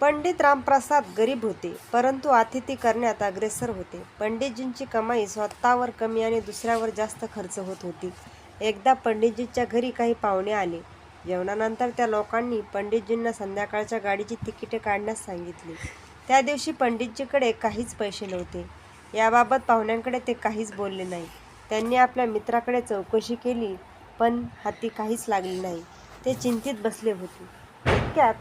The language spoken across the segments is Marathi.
पंडित रामप्रसाद गरीब होते, परंतु अतिथी करण्यात अग्रेसर होते. पंडितजींची कमाई स्वतःवर कमी आणि दुसऱ्यावर जास्त खर्च होत होती. एकदा पंडितजींच्या घरी काही पाहुणे आले. जेवणानंतर त्या लोकांनी पंडितजींना संध्याकाळच्या गाडीची तिकिटे काढण्यास सांगितली. त्या दिवशी पंडितजींकडे काहीच पैसे नव्हते. याबाबत पाहुण्यांकडे ते काहीच बोलले नाही. त्यांनी आपल्या मित्राकडे चौकशी केली, पण हाती काहीच लागले नाही. ते चिंतित बसले होते. इतक्यात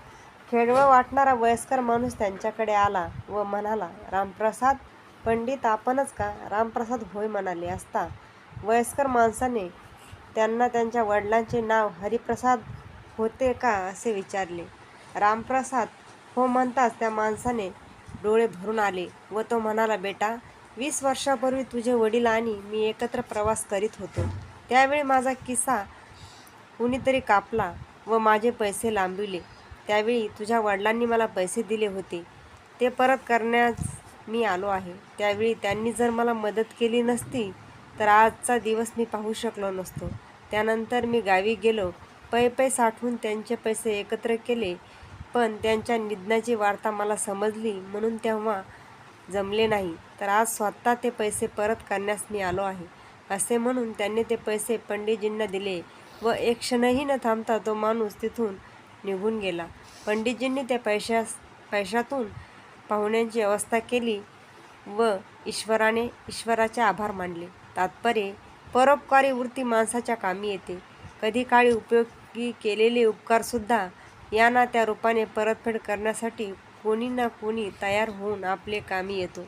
खेडवळ वाटणारा वयस्कर माणूस त्यांच्याकडे आला व म्हणाला, "रामप्रसाद पंडित आपणच का? रामप्रसाद होय म्हणाले असता वयस्कर माणसाने त्यांना त्यांच्या वडिलांचे नाव हरिप्रसाद होते का असे विचारले. रामप्रसाद हो म्हणताच त्या माणसाने डोळे भरून आले व तो म्हणाला, "बेटा, 20 वर्षापूर्वी तुझे वडील आणि मी एकत्र प्रवास करीत होतो. त्यावेळी माझा किस्सा कुणीतरी कापला व माझे पैसे लांबविले. त्यावेळी तुझ्या वडिलांनी मला पैसे दिले होते. ते परत करण्यास मी आलो आहे. त्यावेळी त्यांनी जर मला मदत केली नसती तर आजचा दिवस मी पाहू शकलो नसतो. त्यानंतर मी गावी गेलो. पै साठवून त्यांचे पैसे एकत्र केले, पण त्यांच्या निधनाची वार्ता मला समजली म्हणून तेव्हा जमले नाही. तर आज स्वतः ते पैसे परत करण्यास मी आलो आहे." असे म्हणून त्यांनी ते पैसे पंडितजींना दिले व एक क्षणही न थांबता तो माणूस तिथून निघून गेला. पंडितजींनी त्या पैशातून पाहुण्यांची व्यवस्था केली व ईश्वराचे आभार मानले. तात्पर्य: परोपकारी वृत्ती माणसाच्या कामी येते. कधी काळी उपयोगी केलेले उपकारसुद्धा या ना त्या रूपाने परतफेड करण्यासाठी कोणी ना कोणी तयार होऊन आपले कामी येतो.